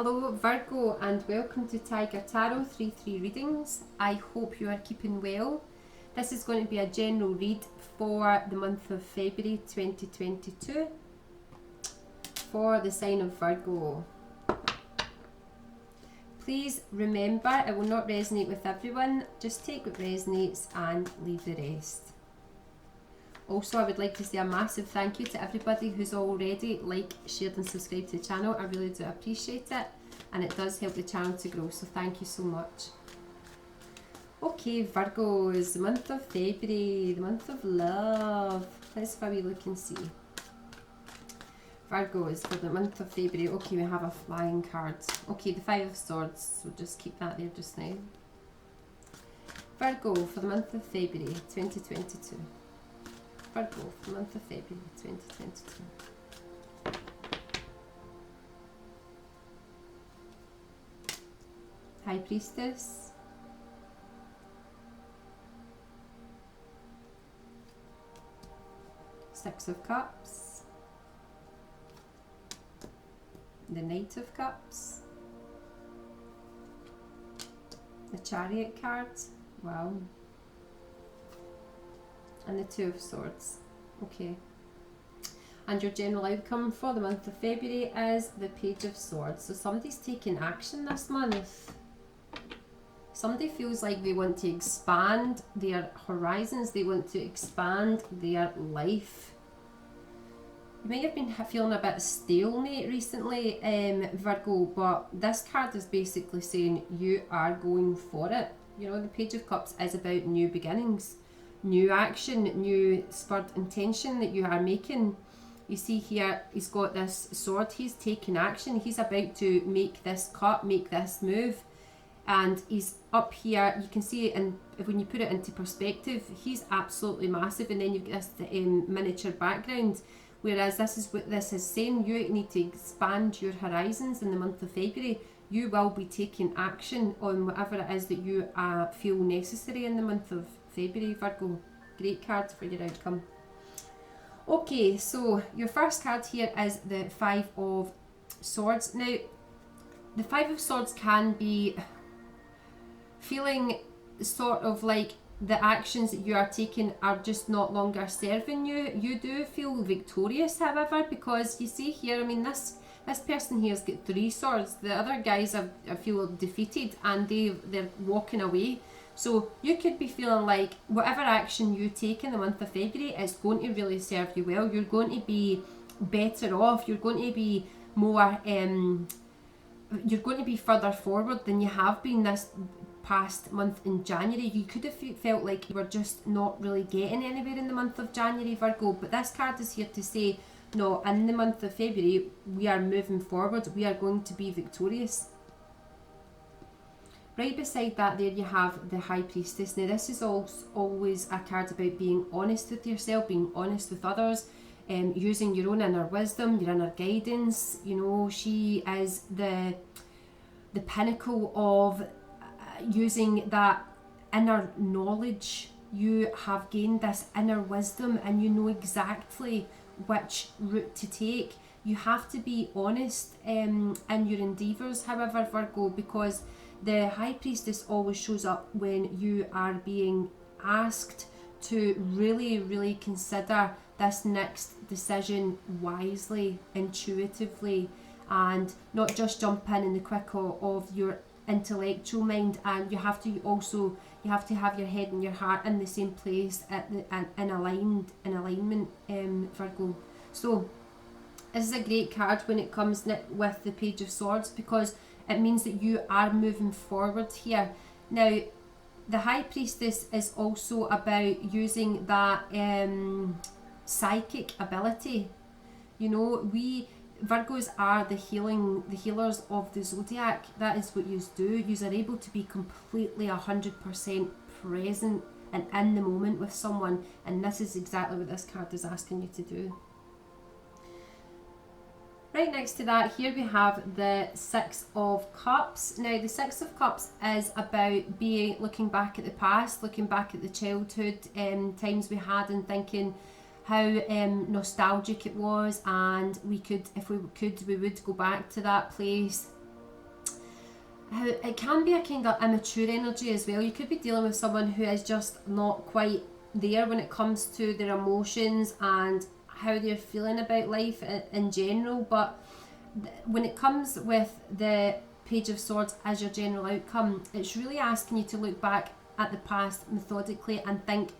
Hello Virgo and welcome to Tiger Tarot 3-3 readings. I hope you are keeping well. This is going to be a general read for the month of February 2022 for the sign of Virgo. Please remember, it will not resonate with everyone. Just take what resonates and leave the rest. Also, I would like to say a massive thank you to everybody who's already liked, shared and subscribed to the channel. I really do appreciate it and it does help the channel to grow, so thank you so much. Okay, Virgos, the month of February, the month of love. Let's have a wee look and see. Virgos for the month of February. Okay, we have a flying card. Okay, the Five of Swords, so just keep that there just now. Virgo for the month of February 2022. Virgo for the month of February 2022. High Priestess. Six of Cups. The Knight of Cups. The Chariot card. Wow. And the Two of Swords. Okay. And your general outcome for the month of February is the Page of Swords. So somebody's taking action this month. Somebody feels like they want to expand their horizons. They want to expand their life. You might have been feeling a bit stalemate recently, Virgo, but this card is basically saying you are going for it. You know, the Page of Cups is about new beginnings. New action, new spurred intention that you are making. You see here, he's got this sword, he's taking action, he's about to make this cut, make this move, and he's up here, you can see it, and when you put it into perspective, he's absolutely massive, and then you've got this miniature background, whereas this is what this is saying, you need to expand your horizons in the month of February. You will be taking action on whatever it is that you feel necessary in the month of February, Virgo. Great card for your outcome. Okay, so your first card here is the Five of Swords. Now, the Five of Swords can be feeling sort of like the actions that you are taking are just not longer serving you. You do feel victorious, however, because you see here, I mean, this person here's got three swords. The other guys I feel defeated and they're walking away. So you could be feeling like whatever action you take in the month of February is going to really serve you well. You're going to be better off. You're going to be more, you're going to be further forward than you have been this past month in January. You could have felt like you were just not really getting anywhere in the month of January, Virgo. But this card is here to say, no, in the month of February, we are moving forward. We are going to be victorious. Right beside that there you have the High Priestess. Now this is always a card about being honest with yourself, being honest with others, using your own inner wisdom, your inner guidance. You know, she is the pinnacle of using that inner knowledge. You have gained this inner wisdom and you know exactly which route to take. You have to be honest in your endeavours, however, Virgo, because the High Priestess always shows up when you are being asked to really, really consider this next decision wisely, intuitively, and not just jump in the quick of your intellectual mind. And you have to have your head and your heart in the same place, in alignment, Virgo. So this is a great card when it comes with the Page of Swords, because it means that you are moving forward here. Now, the High Priestess is also about using that psychic ability. You know, we Virgos are the healers of the zodiac. That is what you do. You are able to be completely 100% present and in the moment with someone, and this is exactly what this card is asking you to do. Right next to that, here we have the Six of Cups. Now, the Six of Cups is about looking back at the past, looking back at the childhood times we had, and thinking how nostalgic it was, and we could, if we could, we would go back to that place how it can be a kind of immature energy as well. You could be dealing with someone who is just not quite there when it comes to their emotions and how they're feeling about life in general. But when it comes with the Page of Swords as your general outcome, it's really asking you to look back at the past methodically and think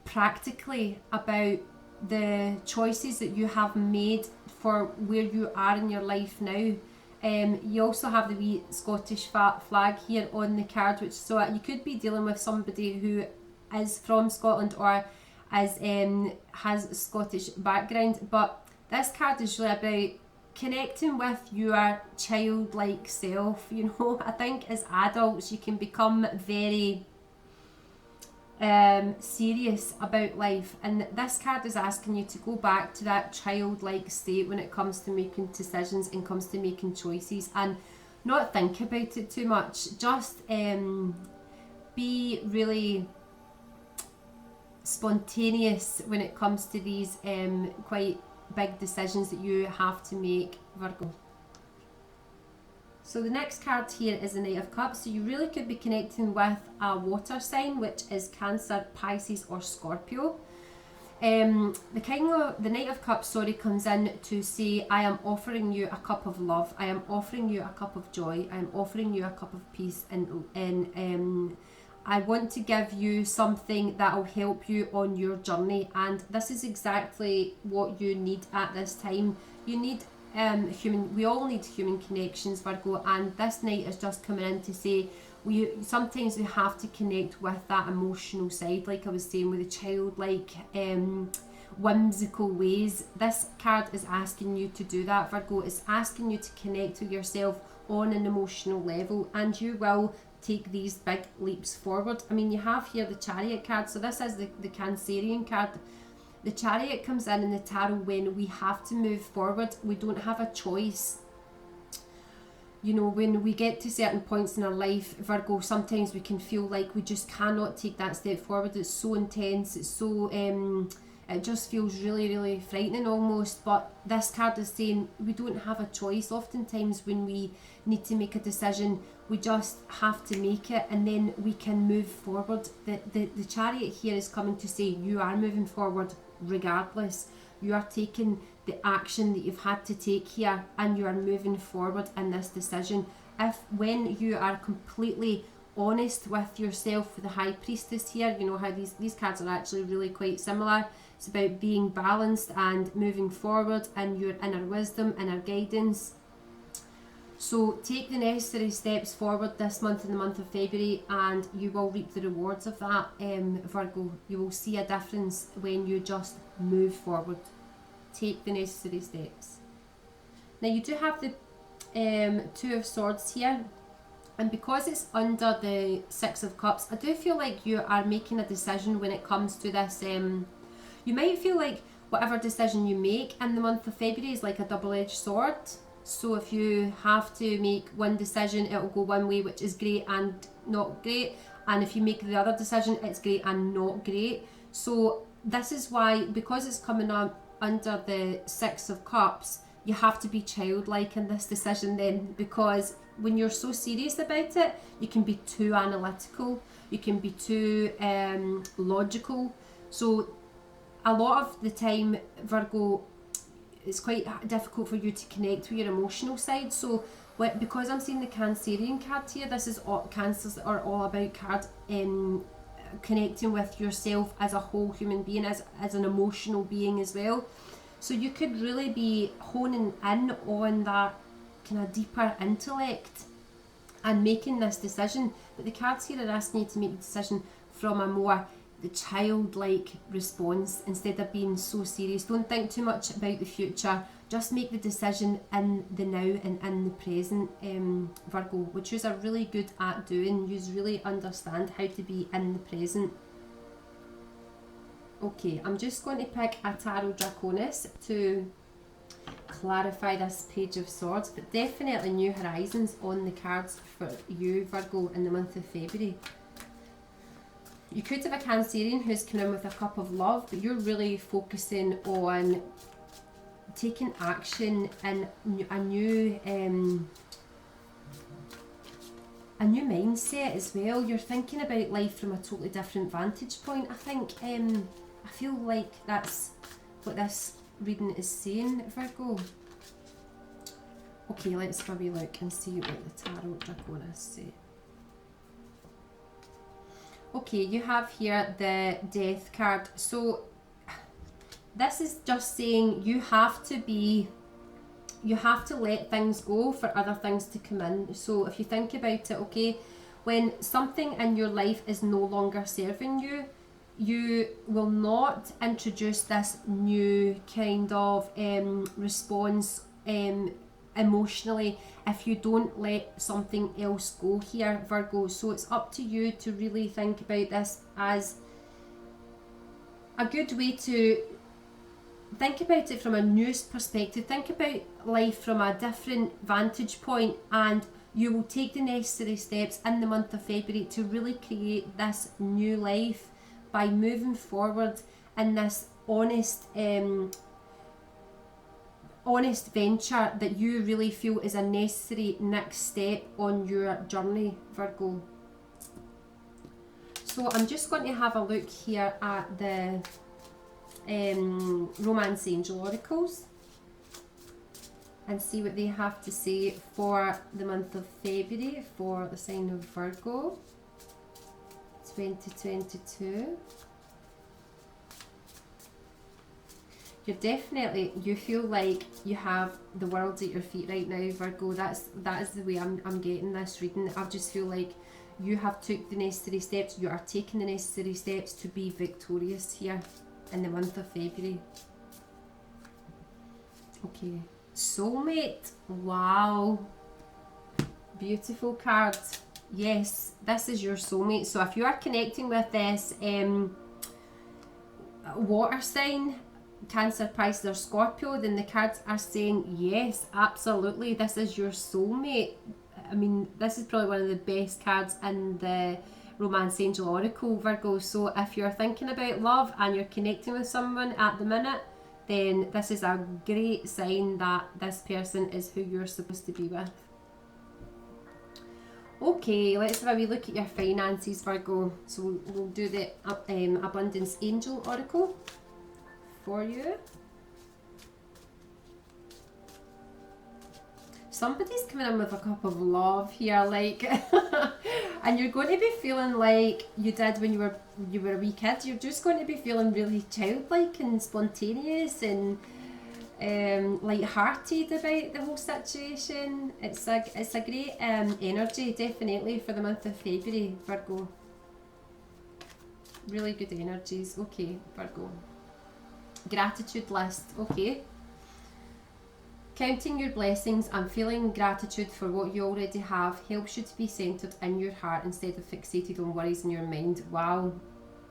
practically about the choices that you have made for where you are in your life now. You also have the wee Scottish flag here on the card, which so you could be dealing with somebody who is from Scotland or has Scottish background, but this card is really about connecting with your childlike self. You know, I think as adults you can become very serious about life, and this card is asking you to go back to that childlike state when it comes to making decisions and comes to making choices, and not think about it too much. Just be really spontaneous when it comes to these quite big decisions that you have to make, Virgo. So the next card here is the Knight of Cups. So you really could be connecting with a water sign, which is Cancer, Pisces or Scorpio. The Knight of Cups, comes in to say, I am offering you a cup of love. I am offering you a cup of joy. I am offering you a cup of peace. And I want to give you something that will help you on your journey. And this is exactly what you need at this time. You need we all need human connections, Virgo, and this Knight is just coming in to say sometimes we have to connect with that emotional side, like I was saying, with the childlike whimsical ways. This card is asking you to do that, Virgo. It's asking you to connect with yourself on an emotional level, and you will take these big leaps forward. I mean, you have here the Chariot card, so this is the Cancerian card. The Chariot comes in the tarot when we have to move forward. We don't have a choice. You know, when we get to certain points in our life, Virgo, sometimes we can feel like we just cannot take that step forward. It's so intense. It's so, it just feels really, really frightening almost. But this card is saying we don't have a choice. Oftentimes when we need to make a decision, we just have to make it, and then we can move forward. The Chariot here is coming to say you are moving forward regardless. You are taking the action that you've had to take here, and you are moving forward in this decision. When you are completely honest with yourself, with the High Priestess here, you know how these cards are actually really quite similar. It's about being balanced and moving forward in your inner wisdom, inner guidance. So take the necessary steps forward this month, in the month of February, and you will reap the rewards of that, Virgo. You will see a difference when you just move forward. Take the necessary steps. Now you do have the Two of Swords here, and because it's under the Six of Cups, I do feel like you are making a decision when it comes to this. You might feel like whatever decision you make in the month of February is like a double-edged sword. So if you have to make one decision, it will go one way, which is great and not great. And if you make the other decision, it's great and not great. So this is why, because it's coming up under the Six of Cups, you have to be childlike in this decision then, because when you're so serious about it, you can be too analytical, you can be too logical. So a lot of the time, Virgo, it's quite difficult for you to connect with your emotional side. So because I'm seeing the Cancerian card here, this is all Cancers are all about connecting with yourself as a whole human being, as an emotional being as well. So you could really be honing in on that kind of deeper intellect and making this decision. But the cards here are asking you to make the decision from a more the childlike response instead of being so serious. Don't think too much about the future. Just make the decision in the now and in the present, Virgo, which you are really good at doing. You really understand how to be in the present. Okay, I'm just going to pick a Tarot Draconis to clarify this Page of Swords, but definitely new horizons on the cards for you, Virgo, in the month of February. You could have a Cancerian who's come in with a cup of love, but you're really focusing on taking action in a new new mindset as well. You're thinking about life from a totally different vantage point. I think, I feel like that's what this reading is saying, Virgo. Okay, let's have a wee look and see what the Tarot Draconis say. Okay, you have here the Death card. So this is just saying you have to let things go for other things to come in. So if you think about it, okay, when something in your life is no longer serving you, you will not introduce this new kind of response emotionally if you don't let something else go here, Virgo. So it's up to you to really think about this as a good way to think about it from a new perspective. Think about life from a different vantage point, and you will take the necessary steps in the month of February to really create this new life by moving forward in this honest venture that you really feel is a necessary next step on your journey, Virgo. So I'm just going to have a look here at the Romance Angel Oracles and see what they have to say for the month of February for the sign of Virgo 2022. You feel like you have the world at your feet right now, Virgo. That is the way I'm getting this reading. I just feel like you have took the necessary steps, you are taking the necessary steps to be victorious here in the month of February. Okay, soulmate. Wow, beautiful card. Yes, this is your soulmate. So if you are connecting with this water sign, Cancer, Pisces or Scorpio, then the cards are saying yes, absolutely, this is your soulmate. I mean, this is probably one of the best cards in the Romance Angel Oracle, Virgo. So if you're thinking about love and you're connecting with someone at the minute, then this is a great sign that this person is who you're supposed to be with. Okay, let's have a wee look at your finances, Virgo. So we'll do the Abundance Angel Oracle for you. Somebody's coming in with a cup of love here, like and you're going to be feeling like you did when you were a wee kid. You're just going to be feeling really childlike and spontaneous and light-hearted about the whole situation. It's a great energy, definitely, for the month of February, Virgo. Really good energies. Okay, Virgo. Gratitude list. Okay. Counting your blessings and feeling gratitude for what you already have helps you to be centered in your heart instead of fixated on worries in your mind. Wow.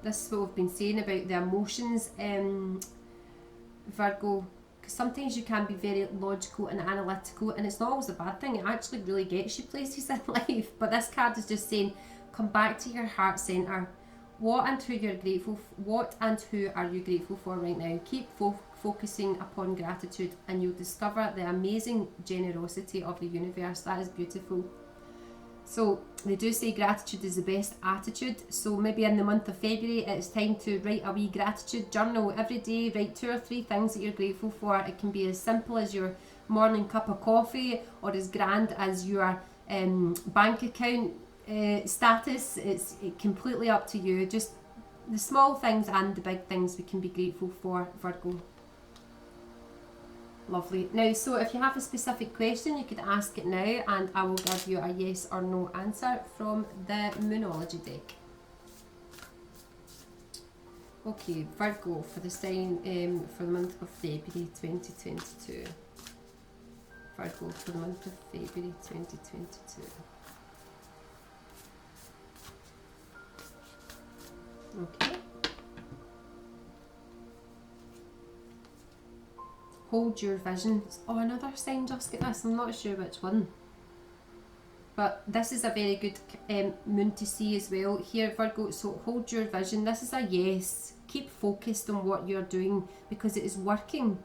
This is what we've been saying about the emotions, Virgo. Because sometimes you can be very logical and analytical, and it's not always a bad thing. It actually really gets you places in life. But this card is just saying, come back to your heart center. What and who are you grateful for right now? Keep focusing upon gratitude and you'll discover the amazing generosity of the universe. That is beautiful. So they do say gratitude is the best attitude. So maybe in the month of February it's time to write a wee gratitude journal every day. Write 2 or 3 things that you're grateful for. It can be as simple as your morning cup of coffee or as grand as your bank account status. It's completely up to you. Just the small things and the big things we can be grateful for, Virgo. Lovely. Now, so if you have a specific question, you could ask it now and I will give you a yes or no answer from the Moonology deck. Okay, Virgo, for the sign for the month of February 2022. Virgo, for the month of February 2022. Okay. Hold your vision. Oh, another sign just got this. I'm not sure which one. But this is a very good moon to see as well here, Virgo. So hold your vision. This is a yes. Keep focused on what you're doing because it is working.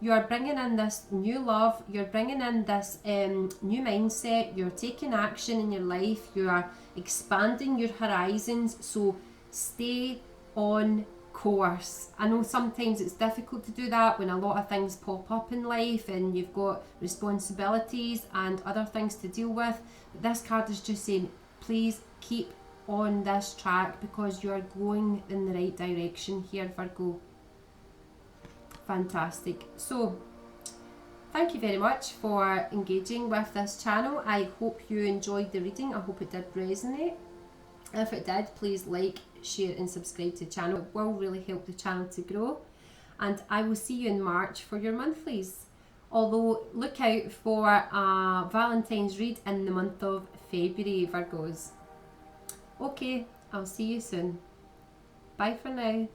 you are bringing in this new love, you're bringing in this new mindset, you're taking action in your life, you are expanding your horizons, so stay on course. I know sometimes it's difficult to do that when a lot of things pop up in life and you've got responsibilities and other things to deal with, but this card is just saying, please keep on this track because you are going in the right direction here, Virgo. Fantastic. So thank you very much for engaging with this channel. I hope you enjoyed the reading. I hope it did resonate. If it did, please like, share and subscribe to the channel. It will really help the channel to grow. And I will see you in March for your monthlies. Although look out for a Valentine's read in the month of February, Virgos. Okay, I'll see you soon. Bye for now.